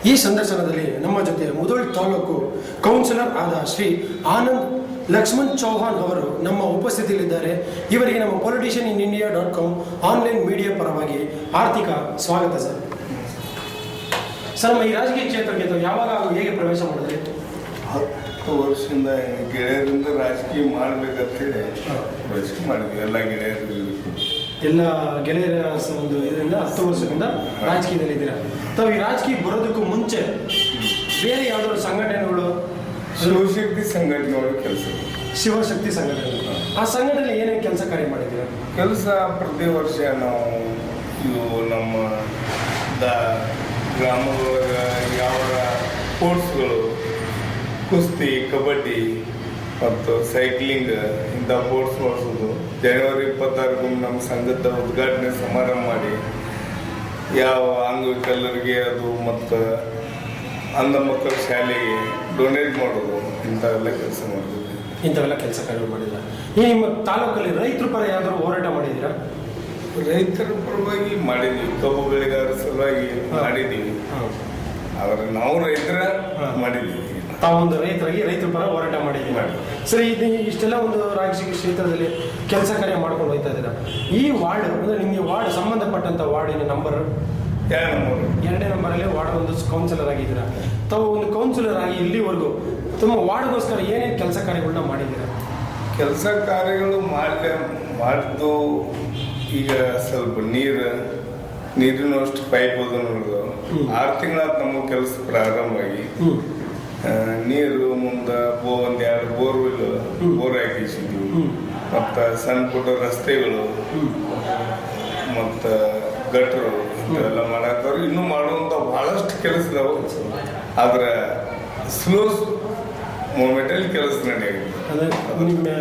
ಈ ಸಂದರ್ಶನದಲ್ಲಿ ನಮ್ಮ ಜೊತೆ ಮುಧೋಳ್ ತಾಲೂಕು ಕೌನ್ಸಿಲರ್ ಆದ ಶ್ರೀ ಆನಂದ್ ಲಕ್ಷ್ಮಣ್ ಚೌಹಾಣ್ ಅವರು ನಮ್ಮ ಉಪಸ್ಥಿತಿಯಲ್ಲಿದ್ದಾರೆ. ಇವರಿಗೆ ನಮ್ಮ politicianinIndia.com ಆನ್ಲೈನ್ ಮೀಡಿಯಾ ಪರವಾಗಿ ಆರ್ಥಿಕ ಸ್ವಾಗತ ಸರ್. ನಮ್ಮ ಈ ರಾಜಕೀಯ ಕ್ಷೇತ್ರಕ್ಕೆ ಯಾವಾಗ ಹೇಗೆ ಪ್ರವೇಶ ಮಾಡಿದ್ರಿ? 10 ವರ್ಷದಿಂದ ಗೆಳೆಯರಿಂದ ರಾಜಕೀಯ ಮಾಡಬೇಕಂತೇಳಿ ಪ್ರವೇಶ ಮಾಡಿದ್ವಿ. ಎಲ್ಲ ಗೆಳೆಯರ ಒಂದು ಇದರಿಂದ 10 ವರ್ಷದಿಂದ ರಾಜಕೀಯದಲ್ಲಿ ಇದ್ದೀರಾ. ತಾವು ಈ ರಾಜಕೀಯ ಬರೋದಕ್ಕೂ ಮುಂಚೆ ಬೇರೆ ಯಾವುದಾದ್ರು ಸಂಘಟನೆಗಳು, ಶಿವಶಕ್ತಿ ಸಂಘಟನೆಗಳು ಶಿವಶಕ್ತಿ ಸಂಘಟನೆ, ಆ ಸಂಘಟನೆ ಏನೇನು ಕೆಲಸ ಕಾರ್ಯ ಮಾಡಿದ್ದೀರಾ? ಕೆಲಸ ಪ್ರತಿ ವರ್ಷ ನಾವು ನಮ್ಮ ಗ್ರಾಮದೊಳಗೆ ಯಾವ ಸ್ಪೋರ್ಟ್ಸ್ಗಳು, ಕುಸ್ತಿ, ಕಬಡ್ಡಿ ಮತ್ತು ಸೈಕ್ಲಿಂಗ್ ಇಂಥ ಸ್ಪೋರ್ಟ್ಸ್ ಮಾಡಿಸೋದು. ಜನವರಿ 26 ನಮ್ಮ ಸಂಘದ ಉದ್ಘಾಟನೆ ಸಮಾರಂಭ ಮಾಡಿ ಯಾವ ಅಂಗವಿಕಲರಿಗೆ ಅದು ಮತ್ತು ಅಂಧ ಮಕ್ಕಳ ಶಾಲೆಗೆ ಡೊನೇಟ್ ಮಾಡೋದು, ಇಂಥವೆಲ್ಲ ಕೆಲಸ ಮಾಡಿದ್ವಿ. ಇಂಥವೆಲ್ಲ ಕೆಲಸ ಕಾರ್ಯ ಮಾಡಿಲ್ಲ. ಈ ನಿಮ್ಮ ತಾಲೂಕಲ್ಲಿ ರೈತರ ಪರ ಯಾವ್ದಾದ್ರು ಹೋರಾಟ ಮಾಡಿದ್ದೀರಾ? ರೈತರ ಪರವಾಗಿ ಮಾಡಿದ್ವಿ, ಕಬ್ಬು ಬೆಳೆಗಾರರ ಸಲುವಾಗಿ ಮಾಡಿದ್ದೀವಿ. ಆದರೆ ನಾವು ರೈತರ ಮಾಡಿದ್ದೀವಿ. ತಾವೊಂದು ರೈತರಾಗಿ ರೈತರ ಪರ ಹೋರಾಟ ಮಾಡಿದ್ದೀವಿ. ಸರಿ, ಇದು ಇಷ್ಟೆಲ್ಲ ಒಂದು ರಾಜಕೀಯ ಕ್ಷೇತ್ರದಲ್ಲಿ ಕೆಲಸ ಕಾರ್ಯ ಮಾಡ್ಕೊಂಡು ಹೋಗ್ತಾ ಇದ್ದೀರಾ. ಈ ವಾರ್ಡ್ ಅಂದರೆ ನಿಮಗೆ ವಾರ್ಡ್ ಸಂಬಂಧಪಟ್ಟಂಥ ವಾರ್ಡಿನ ನಂಬರ್ 2ನೇ ನಂಬರಲ್ಲಿ ವಾರ್ಡ್ ಒಂದು ಕೌನ್ಸಿಲರ್ ಆಗಿದ್ದೀರಾ. ತಾವು ಒಂದು ಕೌನ್ಸಿಲರ್ ಆಗಿ ಇಲ್ಲಿವರೆಗೂ ತಮ್ಮ ವಾರ್ಡ್ಗೋಸ್ಕರ ಏನೇನು ಕೆಲಸ ಕಾರ್ಯಗಳನ್ನ ಮಾಡಿದ್ದೀರಾ? ಕೆಲಸ ಕಾರ್ಯಗಳು ಮಾಡಿದ್ದು ಈಗ ಸ್ವಲ್ಪ ನೀರಿನಷ್ಟು ಪೈಪ್ ಅದು ನೋಡಿದ್ರು. 6 ತಿಂಗಳ ನಮ್ಮ ಕೆಲಸ ಪ್ರಾರಂಭ ಆಗಿ ನೀರು ಮುಂದೆ ಒಂದು 2 ಬೋರ್ ಹಾಕಿಸಿದ್ವಿ. ಮತ್ತು ಸಣ್ಣ ಪುಟ್ಟ ರಸ್ತೆಗಳು ಮತ್ತು ಗಟ್ರು ಇವೆಲ್ಲ ಮಾಡಾಕವ್ರು. ಇನ್ನೂ ಮಾಡುವಂಥ ಬಹಳಷ್ಟು ಕೆಲಸ ಇದಾವೆ. ಆದ್ರೆ ಸ್ಲೋ ಮೂಮೆಂಟಲ್ಲಿ ಕೆಲಸ ನಡೆಯುತ್ತೆ. ಅಂದರೆ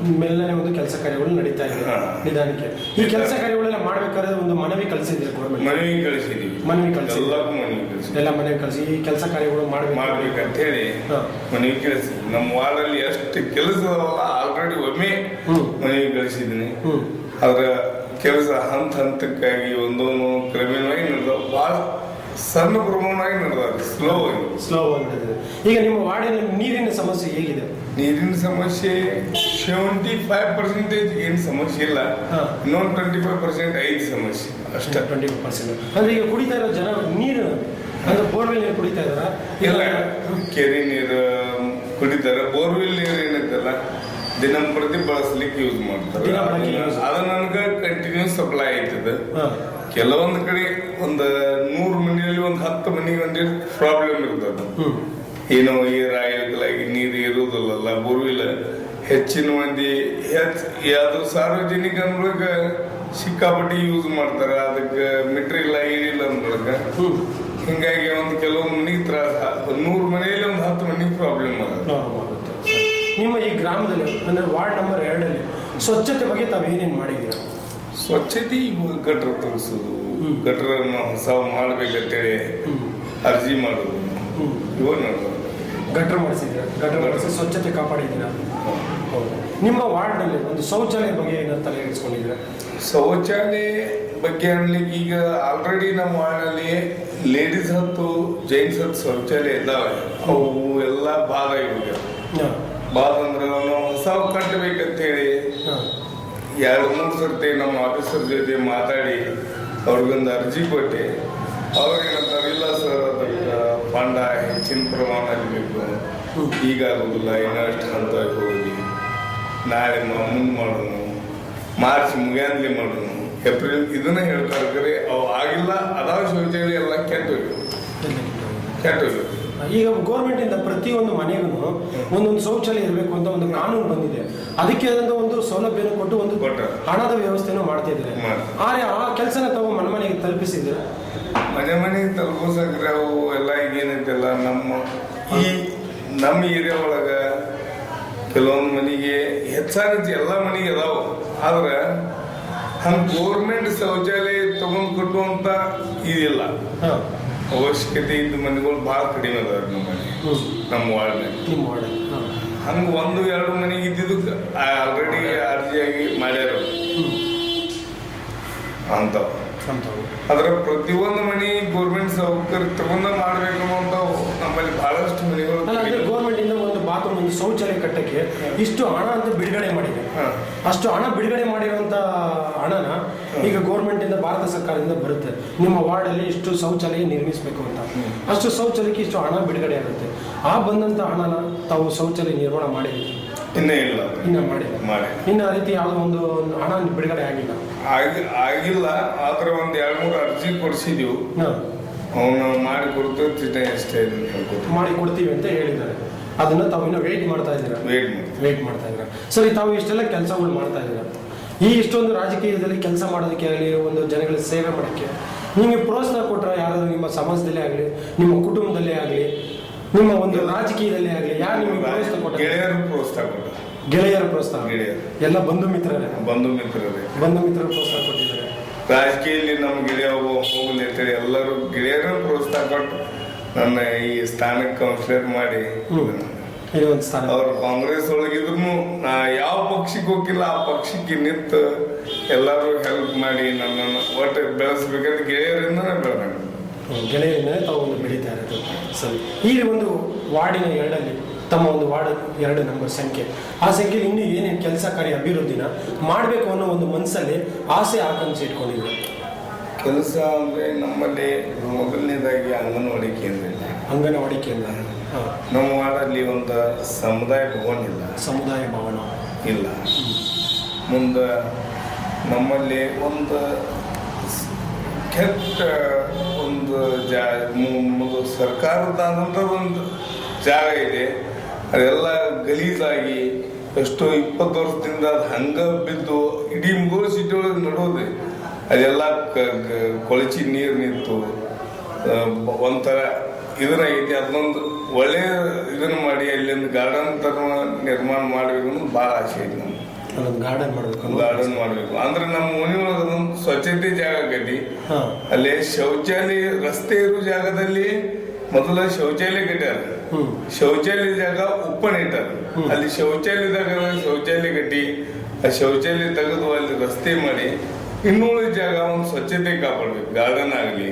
ನಿಮ್ಮೆಲ್ಲನೇ ಒಂದು ಕೆಲಸ ಕಾರ್ಯಗಳು ನಡೀತಾ ಇದೆ ನಿಧಾನಕ್ಕೆ. ಈ ಕೆಲಸ ಕಾರ್ಯಗಳೆಲ್ಲ ಮಾಡ್ಬೇಕಾದ್ರೆ ಒಂದು ಮನವಿ ಕಳಿಸಿದ್ದೀರಿ ಗೌರ್ಮೆಂಟ್? ಮನವಿ ಕಳಿಸಿದ್ದೀವಿ. ಎಲ್ಲ ಮನವಿ ಕಳಿಸಿ ಈ ಕೆಲಸ ಕಾರ್ಯಗಳು ಮಾಡ್ಬೇಕಂತ ಹೇಳಿ ಮನವಿ ಕಳಿಸಿದ್ವಿ. ನಮ್ಮ ವಾರ್ಡಲ್ಲಿ ಎಷ್ಟು ಕೆಲಸ ಆಲ್ರೆಡಿ ಒಮ್ಮೆ ಮನವಿ ಕಳಿಸಿದ್ದೀನಿ. ಅದರ ಕೆಲಸ ಹಂತಕ್ಕಾಗಿ ಒಂದೊಂದು ಕ್ರಮೇಣವಾಗಿ ನಡೆದವು. ಭಾಳ ಸಣ್ಣ ಪ್ರಮಾಣವಾಗಿ ನಡೆದಾರೆ, ಸ್ಲೋ ಆಗಿದೆ. ಈಗ ನಿಮ್ಮ ವಾರ್ಡಿನ ನೀರಿನ ಸಮಸ್ಯೆ ಹೇಗಿದೆ? ನೀರಿನ ಸಮಸ್ಯೆ 75% ಏನು ಸಮಸ್ಯೆ ಇಲ್ಲ. ಇನ್ನೊಂದು 25% ಐದು ಸಮಸ್ಯೆ ಅಷ್ಟೇ. 25% ಅಂದ್ರೆ ಈಗ ಕುಡಿತಾ ಇರೋ ಜನ ನೀರು ಅಂದ್ರೆ ಬೋರ್ವೆಲ್ ನೀರು ಕುಡಿತಾ ಇದಾರ? ಇಲ್ಲ, ಕೆರೆ ನೀರು ಕುಡಿತಾರೆ. ಬೋರ್ವೆಲ್ ನೀರು ಏನೈತಲ್ಲ ದಿನಂಪ್ರತಿ ಬಳಸಲಿಕ್ಕೆ ಯೂಸ್ ಮಾಡ್ತಾರೆ. ಅದು ನನಗೆ ಕಂಟಿನ್ಯೂಸ್ ಸಪ್ಲೈ ಆಯ್ತದ. ಕೆಲವೊಂದು ಕಡೆ ಒಂದು 100 ಮನೆಯಲ್ಲಿ ಒಂದು 10 ಮನೆಗೆ ಒಂದು ಪ್ರಾಬ್ಲಮ್ ಇರ್ತದೆ. ಏನೋ ಈ ರಾಯಲ್ಗಳಾಗಿ ನೀರು ಇರುವುದಿಲ್ಲ. ಬೋರ್ವೆಲ್ ಹೆಚ್ಚಿನ ಮಂದಿ ಯಾವುದು ಸಾರ್ವಜನಿಕ ಅನ್ಬೇಕು ಸಿಕ್ಕಾಪಟ್ಟಿ ಯೂಸ್ ಮಾಡ್ತಾರೆ. ಅದಕ್ಕೆ ಮೆಟೀರಿಯಲ್ ಏನಿಲ್ಲ ಅಂದ್ರೊಳಗೆ ಹಿಂಗಾಗಿ ಒಂದು ಕೆಲವೊಂದು ಮನೆಗೆ ತ್ರಾಸ. 100 ಮನೆಯಲ್ಲಿ ಒಂದು 10 ಮನೆಗೆ ಪ್ರಾಬ್ಲಮ್ ಆಗುತ್ತೆ. ನಿಮ್ಮ ಈ ಗ್ರಾಮದಲ್ಲಿ ಅಂದ್ರೆ ವಾರ್ಡ್ ನಂಬರ್ 2ರಲ್ಲಿ ಸ್ವಚ್ಛತೆ ಬಗ್ಗೆ ತಾವು ಏನೇನು ಮಾಡಿದ್ದೀರಾ? ಸ್ವಚ್ಛತೆ ಗಟ್ರ ತರಿಸೋದು, ಗಟ್ರನ್ನು ಹೊಸ ಮಾಡ್ಬೇಕಂತೇಳಿ ಅರ್ಜಿ ಮಾಡೋದು, ಇವಾಗ ನೋಡೋದು. ಗಟ್ರ ಮಾಡಿಸಿದ್ದೀರಾ? ಗಟ್ರ ಮಾಡಿಸಿ ಸ್ವಚ್ಛತೆ ಕಾಪಾಡಿದ್ದೀರಾ? ಹೌದು. ನಿಮ್ಮ ವಾರ್ಡ್ನಲ್ಲಿ ಒಂದು ಶೌಚಾಲಯ ಬಗ್ಗೆ ಏನಾದ್ರು ತಲೆಗೆಡಿಸ್ಕೊಂಡಿದ್ದೀರಾ? ಶೌಚಾಲಯ ಬಗ್ಗೆ ಅನ್ಲಿಕ್ಕೆ ಈಗ ಆಲ್ರೆಡಿ ನಮ್ಮ ವಾರ್ಡ್ನಲ್ಲಿ ಲೇಡೀಸ್ ಹತ್ತು ಜೆಂಟ್ಸ್ ಹತ್ತು ಶೌಚಾಲಯ ಇದ್ದಾವೆ. ಅವು ಎಲ್ಲ ಬಾಧ ಇವಾಗ ಬಾದ ಅಂದ್ರೆ ನಾವು ಹೊಸ ಕಟ್ಟಬೇಕಂತ ಹೇಳಿ 2-3 ಸರ್ತಿ ನಮ್ಮ ಆಫೀಸರ್ ಜೊತೆ ಮಾತಾಡಿ ಅವ್ರಿಗೊಂದು ಅರ್ಜಿ ಕೊಟ್ಟೆ. ಅವ್ರಿಗೇನಂತಾರೆ, ಇಲ್ಲ ಸರ್ ಅದಕ್ಕೆ ಫಂಡ ಹೆಚ್ಚಿನ ಪ್ರಮಾಣದಲ್ಲಿ ಬೇಕು, ಈಗಾಗೋದಿಲ್ಲ, ಇನ್ನಷ್ಟು ಹಂತವಾಗಿ ಹೋಗಿ ನಾಳೆ ಮುಂದೆ ಮಾಡೋಣ, ಮಾರ್ಚ್ ಮುಗಿಯಂದ್ಲಿ ಮಾಡೋಣ, ಏಪ್ರಿಲ್ ಇದನ್ನ ಹೇಳ್ತಾರೆ. ಅವು ಆಗಿಲ್ಲ. ಅದಾವ ಶೌಚಾಲಯ ಎಲ್ಲ ಕೆಟ್ಟೋಗ್ಯವು. ಈಗ ಗೌರ್ಮೆಂಟ್ ಇಂದ ಪ್ರತಿಯೊಂದು ಮನೆಗೂ ಒಂದೊಂದು ಶೌಚಾಲಯ ಇರಬೇಕು ಅಂತ ಒಂದು ಕಾನೂನು ಬಂದಿದೆ. ಅದಕ್ಕೆ ಆದಂತ ಒಂದು ಸೌಲಭ್ಯನೂ ಕೊಟ್ಟು ಒಂದು ಹಣದ ವ್ಯವಸ್ಥೆನೂ ಮಾಡ್ತಾ ಇದ್ದಾರೆ. ಆದ್ರೆ ಆ ಕೆಲಸನ ತಾವು ಮನೆಗೆ ತಲುಪಿಸಿದ್ರೆ? ಮನೆಗೆ ತಲುಪಿಸಕ್ರೆ ಅವು ಎಲ್ಲ ಈಗೇನೈತೆಲ್ಲ ನಮ್ಮ ಏರಿಯಾ ಒಳಗ ಕೆಲವೊಂದು ಮನೆಗೆ ಹೆಚ್ಚಾಗಿ ಎಲ್ಲ ಮನೆಗೆ ಅದಾವ. ಆದ್ರೆ ಹಂಗೆ ಗೌರ್ಮೆಂಟ್ ಶೌಚಾಲಯ ತಗೊಂಡು ಕಟ್ಟುವಂತ ಇದಿಲ್ಲ. ಅವಶ್ಯಕತೆ ಇದ್ದ ಮನೆಗಳು ಭಾಳ ಕಡಿಮೆ ಅದಾವ ನಮ್ಮ ವಾರ್ಡ್ನಲ್ಲಿ. ಹಂಗೆ 1-2 ಮನೆಗೆ ಇದ್ದಿದ್ದಕ್ಕೆ ಆಲ್ರೆಡಿ ಅರ್ಜಿಯಾಗಿ ಮಾಡ್ಯಾರ ಅಂತ. ಅದರ ಪ್ರತಿಯೊಂದು ಮನೆ ಗೋರ್ಮೆಂಟ್ ಸೌಕರ್ಯ ತಗೊಂಡ ಮಾಡ್ಬೇಕು ಅಂತ ನಮ್ಮಲ್ಲಿ ಬಹಳಷ್ಟು ಮನೆಗಳು ಗೌರ್ಮೆಂಟ್ ಇಂದ ಒಂದು ಬಾತ್ರೂಮ್ ಒಂದು ಶೌಚಾಲಯ ಕಟ್ಟಕ್ಕೆ ಇಷ್ಟು ಹಣ ಅಂತ ಬಿಡುಗಡೆ ಮಾಡಿದೆ. ಅಷ್ಟು ಹಣ ಬಿಡುಗಡೆ ಮಾಡಿರುವಂತ ಹಣನ ಈಗ ಗೌರ್ಮೆಂಟ್ ಇಂದ ಭಾರತ ಸರ್ಕಾರದಿಂದ ಬರುತ್ತೆ, ನಿಮ್ಮ ವಾರ್ಡ್ ಅಲ್ಲಿ ಇಷ್ಟು ಶೌಚಾಲಯ ನಿರ್ಮಿಸಬೇಕು ಅಂತ. ಅಷ್ಟು ಶೌಚಾಲಯಕ್ಕೆ ಇಷ್ಟು ಹಣ ಬಿಡುಗಡೆ ಆಗುತ್ತೆ. ಆ ಬಂದಂತ ಹಣನ ತಾವು ಶೌಚಾಲಯ ನಿರ್ಮಾಣ ಮಾಡಿದ್ರಿ? ಇನ್ನೇ ಇಲ್ಲ, ಇನ್ನ ಮಾಡಿಲ್ಲ. ಇನ್ನು ಆ ರೀತಿ ಯಾವುದೋ ಒಂದು ಹಣ ಬಿಡುಗಡೆ ಆಗಿಲ್ಲ. ಆಗಿಲ್ಲ. ಆದ್ರೆ ಒಂದ್ 2-3 ಅರ್ಜಿ ಕೊಡ್ಸಿದೀವಿ, ಅವನು ಮಾಡಿ ಕೊಡ್ತೀವಿ ಅಷ್ಟೇ, ಮಾಡಿ ಕೊಡ್ತೀವಿ ಅಂತ ಹೇಳಿದ್ದಾರೆ. ಅದನ್ನ ತಾವು ಇನ್ನೂ ವೇಟ್ ಮಾಡ್ತಾ ಇದ್ದೀರಾ? ವೇಟ್ ಮಾಡ್ತಾ ಇದ್ದೀರಾ. ಸರಿ, ತಾವು ಇಷ್ಟೆಲ್ಲ ಕೆಲಸಗಳು ಮಾಡ್ತಾ ಇದ್ದೀರಾ. ಈ ಇಷ್ಟೊಂದು ರಾಜಕೀಯದಲ್ಲಿ ಕೆಲಸ ಮಾಡೋದಕ್ಕೆ ಆಗಲಿ, ಒಂದು ಜನಗಳ ಸೇವೆ ಮಾಡೋಕ್ಕೆ ನಿಮಗೆ ಪ್ರೋತ್ಸಾಹ ಕೊಟ್ಟರೆ ಯಾರಾದ್ರೂ ನಿಮ್ಮ ಸಮಾಜದಲ್ಲೇ ಆಗಲಿ, ನಿಮ್ಮ ಕುಟುಂಬದಲ್ಲೇ ಆಗಲಿ, ನಿಮ್ಮ ಒಂದು ರಾಜಕೀಯದಲ್ಲಿ ಆಗಲಿ, ಯಾರು ನಿಮಗೆ ಪ್ರೋತ್ಸಾಹ ಕೊಟ್ಟರು? ಗೆಳೆಯರ ಪ್ರೋತ್ಸಾಹ, ಎಲ್ಲ ಬಂಧು ಮಿತ್ರರೇ ಪ್ರೋತ್ಸಾಹ ಕೊಟ್ಟಿದ್ದಾರೆ. ರಾಜಕೀಯದಲ್ಲಿ ನಮ್ಮ ಗೆಳೆಯ ಹೋಗಲಿ ಅಂತೇಳಿ ಎಲ್ಲರೂ ಗೆಳೆಯರು ಪ್ರೋತ್ಸಾಹ ಕೊಟ್ಟು ನನ್ನ ಈ ಸ್ಥಾನಕ್ಕೆ ಕೌನ್ಸಿಲರ್ ಮಾಡಿ, ಅವ್ರು ಕಾಂಗ್ರೆಸ್ ಒಳಗಿದ್ರು ನಾ ಯಾವ ಪಕ್ಷಕ್ಕೆ ಹೋಗಿಲ್ಲ ಆ ಪಕ್ಷಕ್ಕೆ ನಿಂತು ಎಲ್ಲರೂ ಹೆಲ್ಪ್ ಮಾಡಿ ನನ್ನನ್ನು ಒಟ್ಟು ಬೆಳೆಸ್ಬೇಕಂತ ಗೆಳೆಯರಿಂದನೇ ಬೆಳೆದ. ಗೆಳೆಯರಿಂದನೇ ತಾವು ಒಂದು ಬೆಳೀತಾ ಇರೋದು. ಸರಿ, ಈ ಒಂದು ವಾರ್ಡಿನ 2 ತಮ್ಮ ಒಂದು ವಾರ್ಡ್ 2 ನಂಬರ್ ಸಂಖ್ಯೆ, ಆ ಸಂಖ್ಯೆಯಲ್ಲಿ ಇನ್ನೂ ಏನೇನು ಕೆಲಸ ಕಾರ್ಯ ಅಭಿವೃದ್ಧಿನ ಮಾಡಬೇಕು ಅನ್ನೋ ಒಂದು ಮನಸ್ಸಲ್ಲಿ ಆಸೆ ಆಕಾಂಕ್ಷೆ ಇಟ್ಕೊಂಡಿದ್ರು? ಕೆಲಸ ಅಂದರೆ ನಮ್ಮಲ್ಲಿ ಮೊದಲನೇದಾಗಿ ಅಂಗನವಾಡಿ ಕೇಂದ್ರ ಇಲ್ಲ. ಅಂಗನವಾಡಿ ಕೇಂದ್ರ ನಮ್ಮ ವಾರ್ಡಲ್ಲಿ ಒಂದು ಸಮುದಾಯ ಭವನ ಇಲ್ಲ. ಮುಂದೆ ನಮ್ಮಲ್ಲಿ ಒಂದು ಕೆಟ್ಟ ಒಂದು ಸರ್ಕಾರದಾದಂಥ ಒಂದು ಜಾಗ ಇದೆ, ಅದೆಲ್ಲ ಗಲೀಜಾಗಿ ಎಷ್ಟೋ 20 ವರ್ಷದಿಂದ ಅದು ಹಂಗ ಬಿದ್ದು ಇಡೀ ಮೂರು ಸಿಟಿ ಒಳಗೆ ನಡೋದು, ಅದೆಲ್ಲ ಕೊಳಚಿ ನೀರು ನಿಂತು ಒಂಥರ ಇದನ್ನಾಗೈತಿ. ಅದನ್ನೊಂದು ಒಳ್ಳೆ ಇದನ್ನು ಮಾಡಿ ಅಲ್ಲಿಂದ ಗಾರ್ಡನ್ ತರ ನಿರ್ಮಾಣ ಮಾಡಬೇಕು ಅನ್ನೋದು ಭಾಳ ಆಸೆ ಐತಿ ನಮ್ಗೆ. ಗಾರ್ಡನ್ ಮಾಡಬೇಕು ಅಂದ್ರೆ ನಮ್ಮ ಮನೆ ಒಳಗೆ ಅದೊಂದು ಸ್ವಚ್ಛತೆ ಜಾಗ ಆಗೈತಿ. ಅಲ್ಲಿ ಶೌಚಾಲಯ ರಸ್ತೆ ಇರೋ ಜಾಗದಲ್ಲಿ ಮೊದಲ ಶೌಚಾಲಯ ಕಟ್ಟ್ಯಾರ, ಶೌಚಾಲಯ ಜಾಗ ಉಪ್ಪನ ಇಟ್ಟಾರ. ಅಲ್ಲಿ ಶೌಚಾಲಯ ಕಟ್ಟಿ ಆ ಶೌಚಾಲಯ ತೆಗೆದು ಅಲ್ಲಿ ರಸ್ತೆ ಮಾಡಿ ಇನ್ನುಳಿದ ಜಾಗ ಒಂದು ಸ್ವಚ್ಛತೆ ಕಾಪಾಡ್ಬೇಕು. ಗಾರ್ಡನ್ ಆಗಲಿ,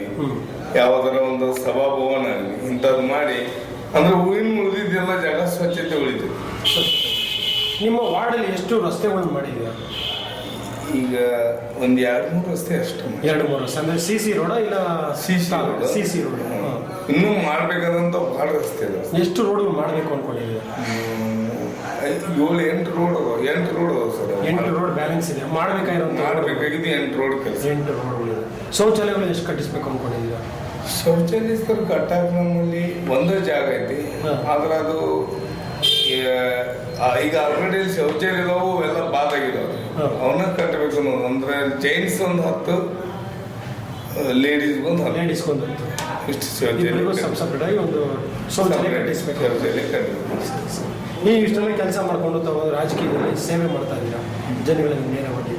ಯಾವ್ದಾರ ಒಂದು ಸಭಾಭವನ ಆಗಲಿ, ಇಂಥದ್ದು ಮಾಡಿ ಅಂದ್ರೆ ಉಳಿದಿದ್ದೆಲ್ಲ ಜಾಗ ಸ್ವಚ್ಛತೆ ಉಳಿತು. ನಿಮ್ಮ ವಾರ್ಡಲ್ಲಿ ಎಷ್ಟು ರಸ್ತೆಗಳು ಮಾಡಿದ್ದೀರಾ? ಈಗ ಒಂದು 2-3 ರಸ್ತೆ ಅಷ್ಟು. 2-3 ರಸ್ತೆ ಅಂದ್ರೆ CC ರೋಡ ಇಲ್ಲ? CC ರೋಡ್ ಇನ್ನೂ ಮಾಡ್ಬೇಕಾದಂತ ಭಾಳ ರಸ್ತೆ ಇದೆ. ಎಷ್ಟು ರೋಡ್ಗಳು ಮಾಡಬೇಕು ಅನ್ಕೊಂಡಿದ್ದೀರಾ? 7-8 ರೋಡ್ ಅದಾವ ಸರ್. 8 ರೋಡ್ ಬ್ಯಾಲೆನ್ಸ್ ಇದೆ, ಮಾಡಬೇಕಾಗಿದ್ದು 8 ರೋಡ್ ಕೆಲಸ. 8 ರೋಡ್ಗಳು. ಶೌಚಾಲಯಗಳು ಎಷ್ಟು ಕಟ್ಟಿಸ್ಬೇಕು ಅನ್ಕೊಂಡಿದ್ದೀರಾ? ಶೌಚಾಲಯ ಕಟ್ಟಾಕ ನಮ್ಮಲ್ಲಿ ಒಂದೇ ಜಾಗ ಐತಿ, ಆದ್ರೆ ಅದು ಈಗ ಆಲ್ರೆಡಿ ಶೌಚಾಲಯ ಇದಾವು, ಎಲ್ಲ ಬಾದಾಗಿದಾವೆ, ಅವನ್ನ ಕಟ್ಟಬೇಕು ಅನ್ನೋದು. ಅಂದ್ರೆ ಜೈಂಟ್ಸ್ ಒಂದು 10, ಲೇಡೀಸ್ ಒಂದು 10 ಇಷ್ಟು ಶೌಚಾಲಯ ಒಂದು ಶೌಚಾಲಯ ಕಟ್ಟಿಸ್ಬೇಕು. ಈ ಇಷ್ಟೆಲ್ಲ ಕೆಲಸ ಮಾಡ್ಕೊಂಡು ತಾವು ರಾಜಕೀಯದಲ್ಲಿ ಸೇವೆ ಮಾಡ್ತಾ ಇದ್ದೀರಾ ಜನಗಳಿಗೆ ನೇರವಾಗಿ.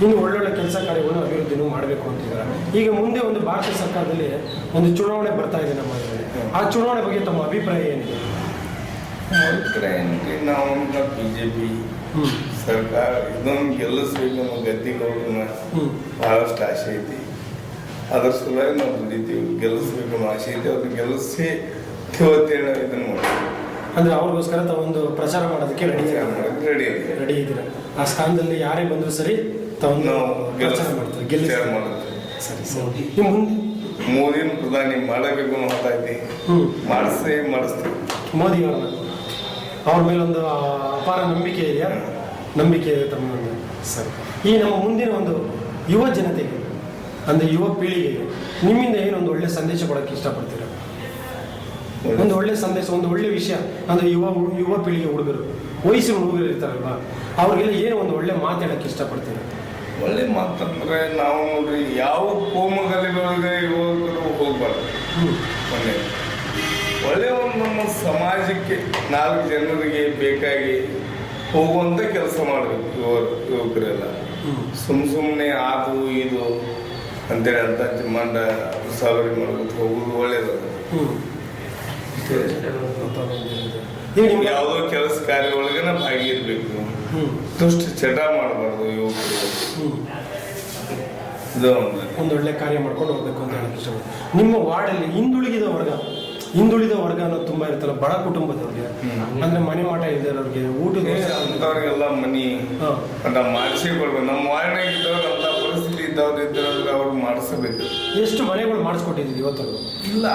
ಇನ್ನು ಒಳ್ಳೊಳ್ಳೆ ಕೆಲಸ ಕಾರ್ಯಗಳನ್ನು ಅಭಿವೃದ್ಧಿನೂ ಮಾಡಬೇಕು ಅಂತಿದ್ದಾರೆ. ಈಗ ಮುಂದೆ ಒಂದು ಭಾರತ ಸರ್ಕಾರದಲ್ಲಿ ಒಂದು ಚುನಾವಣೆ ಬರ್ತಾ ಇದೆ ನಮ್ಮ ಇದರಲ್ಲಿ. ಆ ಚುನಾವಣೆ ಬಗ್ಗೆ ತಮ್ಮ ಅಭಿಪ್ರಾಯ ಏನಿದೆ? ನಾವು BJP ಸರ್ಕಾರ ಇದೊಂದು ಗೆಲ್ಲಿಸ್ಬೇಕು, ನಮ್ಮ ಗದ್ದಿಗೌಡರನ್ನ ಬಹಳಷ್ಟು ಆಸೆ ಐತಿ. ಅದ್ರ ಸಲುವಾಗಿ ನಾವು ದುಡಿತೀವಿ, ಗೆಲ್ಲಿಸ್ಬೇಕು ಅನ್ನೋ ಆಸೆ ಐತಿ. ಅವ್ರನ್ನ ಗೆಲ್ಲಿಸಿ ಇವತ್ತೇಳು ಇದನ್ನು ಮಾಡ್ತೀವಿ. ಅಂದ್ರೆ ಅವ್ರಿಗೋಸ್ಕರ ತಾವೊಂದು ಪ್ರಚಾರ ಮಾಡೋದಕ್ಕೆ ರೆಡಿ ಇದ್ದೀರಾ? ಆ ಸ್ಥಾನದಲ್ಲಿ ಯಾರೇ ಬಂದರೂ ಸರಿ ತಾವೊಂದು ಪ್ರಚಾರ ಮಾಡ್ತಾರೆ, ಗೆಲ್ಲಿಸ್ತಾರೆ. ಸರಿ, ಮೋದಿನ ಪ್ರಧಾನಿ ಮಾಡಬೇಕು ಅನ್ನೋ ಮಾತೈತಿ, ಮಾಡಿಸ್ತೀವಿ. ಮೋದಿ ಅವ್ರ ಮೇಲೊಂದು ಅಪಾರ ನಂಬಿಕೆ ಇದೆಯಾ? ನಂಬಿಕೆ ಇದೆ ತಮ್ಮ. ಸರಿ, ಈ ನಮ್ಮ ಮುಂದಿನ ಒಂದು ಯುವ ಜನತೆಗೆ ಅಂದ್ರೆ ಯುವ ಪೀಳಿಗೆಗೆ ನಿಮ್ಮಿಂದ ಏನೊಂದು ಒಳ್ಳೆ ಸಂದೇಶ ಕೊಡೋಕ್ಕೆ ಇಷ್ಟಪಡ್ತೀರಾ? ಒಂದು ಒಳ್ಳೆ ಸಂದೇಶ, ಒಂದು ಒಳ್ಳೆ ವಿಷಯ ಅಂದ್ರೆ ಯುವ ಪೀಳಿಗೆ ಹುಡುಗರು, ವಯಸ್ಸಿನ ಹುಡುಗರು ಇರ್ತಾರಲ್ವಾ, ಅವ್ರಿಗೆಲ್ಲ ಏನೋ ಒಂದು ಒಳ್ಳೆ ಮಾತಾಡೋಕ್ಕೆ ಇಷ್ಟಪಡ್ತೀರಾ? ಒಳ್ಳೆ ಮಾತಂದ್ರೆ ನಾವು ನೋಡ್ರಿ, ಯಾವ ಕೋಮಗಲಿಗಳಿಗೆ ಯುವಕರು ಹೋಗ್ಬಾರ್ದು. ಒಳ್ಳೆ ಒಂದು ನಮ್ಮ ಸಮಾಜಕ್ಕೆ 4 ಜನರಿಗೆ ಬೇಕಾಗಿ ಹೋಗುವಂತ ಕೆಲಸ ಮಾಡಬೇಕು ಯುವಕರೆಲ್ಲ. ಸುಮ್ಮನೆ ಅದು ಇದು ಅಂತೇಳಿ ಅಂತ ಮಂಡ ಸಾವರಿ ಮಾಡ್ಕೊಂಡು ಹೋಗುದು ಒಳ್ಳೇದು. ಯಾವುದೋ ಕೆಲಸ ಕಾರ್ಯ ಒಳಗನ ಭಾಗಿರ್ಬೇಕು, ದುಷ್ಟ ಚಟ ಮಾಡಬಾರ್ದು ಯುವಕರು. ಇದು ಒಂದು ಒಂದು ಒಳ್ಳೆ ಕಾರ್ಯ ಮಾಡ್ಕೊಂಡು ಹೋಗ್ಬೇಕು ಅಂತ ಹೇಳಕ್ಕೆ ಇಷ್ಟಪಡ್ತೀನಿ. ನಿಮ್ಮ ವಾರ್ಡಲ್ಲಿ ಹಿಂದುಳಿದ ವರ್ಗ ಅನ್ನೋದು ತುಂಬಾ ಇರ್ತಲ್ಲ, ಬಡ ಕುಟುಂಬದವ್ರಿಗೆ, ಅಂದ್ರೆ ಮನೆ ಮಾಟ ಇಲ್ದಿರೋರಿಗೆ ಊಟದ ಅಂತವ್ರಿಗೆಲ್ಲ ಮನಿ ನಾವು ಮಾಡಿಸಿಕೊಡ್ಬೇಕು. ನಮ್ಮ ವಾರ್ಡ್ನಾಗ ಇದ್ದವ್ರು ಅಂತ ಪರಿಸ್ಥಿತಿ ಇದ್ದವ್ರು ಇದ್ರೆ ಅವ್ರು ಮಾಡಿಸಬೇಕು. ಎಷ್ಟು ಮನೆಗಳು ಮಾಡಿಸ್ಕೊಟ್ಟಿದ್ದೀವಿ ಇವತ್ತು? ಇಲ್ಲ,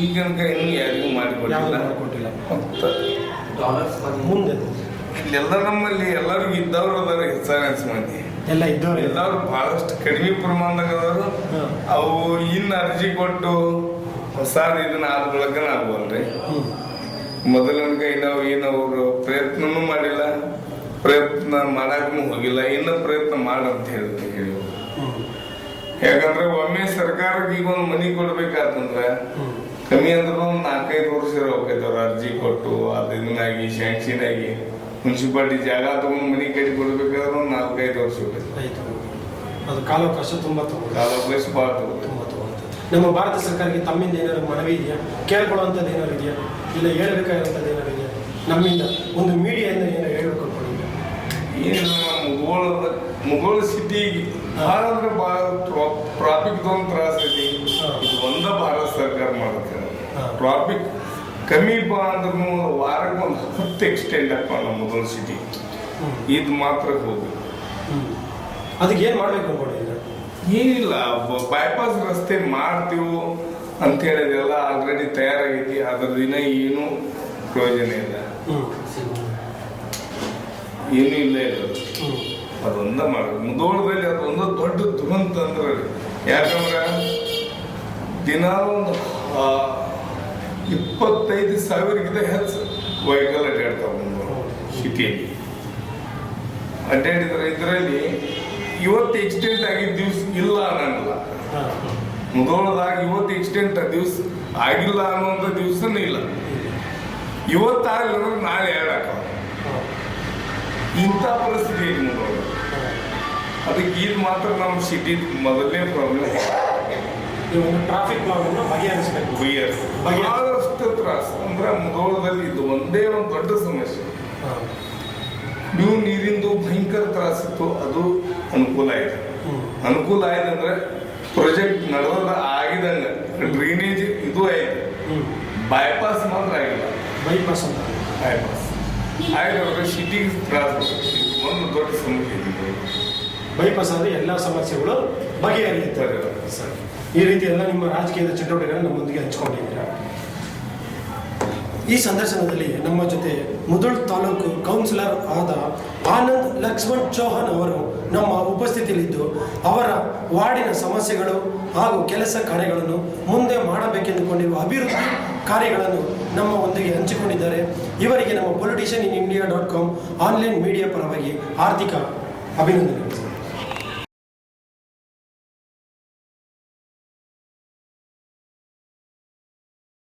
ಈಗಿನ ಇನ್ನೂ ಯಾರಿಗೂ ಮಾಡಿಕೊಟ್ಟಿಲ್ಲ. ಮುಂದೆ ಇಲ್ಲೆಲ್ಲ ನಮ್ಮಲ್ಲಿ ಎಲ್ಲರಿಗೂ ಇದ್ದವ್ರು ಅದಾರ, ಹೆಚ್ಚಾಗಿ ಮಂದಿ ಎಲ್ಲ ಇದ್ದವ್ರು ಎಲ್ಲರೂ ಬಹಳಷ್ಟು ಕಡಿಮೆ ಪ್ರಮಾಣದಾಗ ಅದಾರು. ಅವು ಇನ್ನು ಅರ್ಜಿ ಕೊಟ್ಟು ಹೊಸ ಇದನ್ನ ಆದ ಬಳಕನ ಆಗ್ಬಲ್ರಿ. ಮೊದಲನೇ ನಾವು ಏನು ಅವರು ಪ್ರಯತ್ನನೂ ಮಾಡಿಲ್ಲ, ಪ್ರಯತ್ನ ಮಾಡಕ್ಕೂ ಹೋಗಿಲ್ಲ, ಇನ್ನು ಪ್ರಯತ್ನ ಮಾಡಂತ ಹೇಳಿ. ಯಾಕಂದ್ರೆ ಒಮ್ಮೆ ಸರ್ಕಾರಕ್ಕೆ ಈಗ ಒಂದು ಮನಿ ಕೊಡ್ಬೇಕಾತಂದ್ರೆ ಕಮ್ಮಿ ಅಂದ್ರೆ ಒಂದು 4-5 ವರ್ಷ ಹೋಗ್ತೈತೆ. ಅರ್ಜಿ ಕೊಟ್ಟು ಅದು ಇದನ್ನಾಗಿ ಶಾಂಕ್ಷನ್ ಆಗಿ ಮುನ್ಸಿಪಾಲಿಟಿ ಜಾಗ ತಗೊಂಡು ಮನಿ ಕಟ್ಟಿ ಕೊಡ್ಬೇಕಾದ್ರೆ ಒಂದು 4-5 ವರ್ಷ ಹೋಗ್ತೈತೆ. ಅದು ಕಾಲಾವಕಾಶ ತುಂಬಾ ಕಾಲಾವಕಾಶ ಭಾಳ ತಗೋಬೇಕು. ನಮ್ಮ ಭಾರತ ಸರ್ಕಾರಕ್ಕೆ ತಮ್ಮಿಂದ ಏನಾದ್ರು ಮನವಿ ಇದೆಯಾ? ಕೇಳ್ಕೊಳ್ಳುವಂಥದ್ದು ಏನಾದ್ರು ಇದೆಯಾ? ಇಲ್ಲ ಹೇಳ್ಬೇಕಾಗಿರುವಂಥದ್ದು ಏನಾದ್ರು ಇದೆಯಾ? ನಮ್ಮಿಂದ ಒಂದು ಮೀಡಿಯಾದಿಂದ ಏನಾರು ಹೇಳ್ಬೇಕು ಅನ್ಕೊಂಡಿದ್ಯಾ? ಏನು ಮುಗೋಳ ಸಿಟಿ ಭಾಳ ಅಂದ್ರೆ ಭಾಳ ಟ್ರಾಫಿಕ್ ಒಂದು ತ್ರಾಸ ಐತಿ. ಇದು ಒಂದ ಭಾರತ ಸರ್ಕಾರ ಮಾಡುತ್ತೆ. ಟ್ರಾಫಿಕ್ ಕಮ್ಮಿ ಬಾ ಅಂದ್ರೂ ವಾರಕ್ಕೆ ಒಂದು 10 ಎಕ್ಸ್ಟೆಂಡ್ ಹಾಕೋಣ ನಮ್ಮ ಮುಗೋಳ ಸಿಟಿ. ಇದು ಮಾತ್ರ ಹೋಗಿ ಅದಕ್ಕೆ ಏನು ಮಾಡ್ಬೇಕು ಅನ್ಕೊಂಡಿದ್ದೀರಾ? ಏನಿಲ್ಲ, ಬೈಪಾಸ್ ರಸ್ತೆ ಮಾಡ್ತೀವಿ ಅಂತ ಹೇಳಿದೆಲ್ಲ ಆಲ್ರೆಡಿ ತಯಾರಾಗೈತಿ. ಅದ್ರ ದಿನ ಏನು ಪ್ರಯೋಜನ ಇಲ್ಲ, ಏನೂ ಇಲ್ಲ ಅದೊಂದ ಮಾಡೋದು. ಮುಧೋಳದಲ್ಲಿ ಅದೊಂದು ದೊಡ್ಡ ದುರಂತ ಅಂದ್ರೆ, ಯಾಕಂದ್ರೆ ದಿನ ಒಂದು 25,000ಗಿಂತ ಹೆಚ್ಚು ವೆಹಿಕಲ್ ಅಡ್ಡಾಡ್ತಾವ ಸಿಟಿಯಲ್ಲಿ. ಅಡ್ಡಾಡಿದ್ರೆ ಇದರಲ್ಲಿ ಇವತ್ತು ಎಕ್ಸ್ಟೆಂಟ್ ಆಗಿದ್ದ ದಿವ್ಸ ಇಲ್ಲ ಅನ್ನಂಗಿಲ್ಲ. ಮುಧೋಳದಾಗ ಇವತ್ತು ಎಕ್ಸ್ಟೆಂಟ್ ದಿವ್ಸ ಆಗಿಲ್ಲ ಅನ್ನೋಂಥ ದಿವ್ಸನೇ ಇಲ್ಲ. ಇವತ್ತಾಗಲಿಲ್ಲ ಅಂದ್ರೆ ನಾಳೆ ಹೇಳಕ್ಕ ಇಂಥ ಪರಿಸ್ಥಿತಿ ಐತಿ ಮುಧೋಳ. ಅದಕ್ಕೆ ಇದು ಮಾತ್ರ ನಮ್ಮ ಸಿಟಿ ಮೊದಲನೇ ಪ್ರಾಬ್ಲಮ್. ಟ್ರಾಫಿಕ್ ಬಗೆಹರಿಸಬೇಕು. ಬಹಳಷ್ಟು ತ್ರಾಸ ಅಂದ್ರೆ ಮುಧೋಳದಲ್ಲಿ ಇದು ಒಂದೇ ಒಂದು ದೊಡ್ಡ ಸಮಸ್ಯೆ. ನೀವು ನೀರಿಂದು ಭಯಂಕರ ತ್ರಾಸಿತ್ತು, ಅದು ಅನುಕೂಲ ಆಯ್ತು. ಅನುಕೂಲ ಆಯ್ತು ಅಂದ್ರೆ ಪ್ರಾಜೆಕ್ಟ್ ನಡೆದ ಆಗಿದಂಗ ಡ್ರೈನೇಜ್ ಇದು ಆಯ್ತು. ಬೈಪಾಸ್ ಮಾತ್ರ ಆಗಿಲ್ಲ. ಬೈಪಾಸ್ ಆಯ್ತು ಸಿಟಿಗೆ ತ್ರಾಸ ಒಂದು ದೊಡ್ಡ ಸಮಸ್ಯೆ ಇದೆ. ಬೈಪಾಸ್ ಅಂದ್ರೆ ಎಲ್ಲ ಸಮಸ್ಯೆಗಳು ಬಗೆಹರಿಯುತ್ತಾರೆ. ಈ ರೀತಿ ಎಲ್ಲ ನಿಮ್ಮ ರಾಜಕೀಯದ ಚಟುವಟಿಕೆಗಳನ್ನು ನಮ್ಮೊಂದಿಗೆ ಹಂಚಿಕೊಂಡಿದ್ದೀರಾ. ಈ ಸಂದರ್ಶನದಲ್ಲಿ ನಮ್ಮ ಜೊತೆ ಮುಧೋಳ ತಾಲೂಕು ಕೌನ್ಸಿಲರ್ ಆದ ಆನಂದ್ ಲಕ್ಷ್ಮಣ್ ಚೌಹಾಣ್ ಅವರು ನಮ್ಮ ಉಪಸ್ಥಿತಿಯಲ್ಲಿದ್ದು ಅವರ ವಾರ್ಡಿನ ಸಮಸ್ಯೆಗಳು ಹಾಗೂ ಕೆಲಸ ಕಾರ್ಯಗಳನ್ನು ಮುಂದೆ ಮಾಡಬೇಕೆಂದುಕೊಂಡಿರುವ ಅಭಿವೃದ್ಧಿ ಕಾರ್ಯಗಳನ್ನು ನಮ್ಮ ಒಂದಿಗೆ ಹಂಚಿಕೊಂಡಿದ್ದಾರೆ. ಇವರಿಗೆ ನಮ್ಮ politicianinIndia.com ಆನ್ಲೈನ್ ಮೀಡಿಯಾ ಪರವಾಗಿ ಆರ್ಥಿಕ ಅಭಿನಂದನೆಗಳು.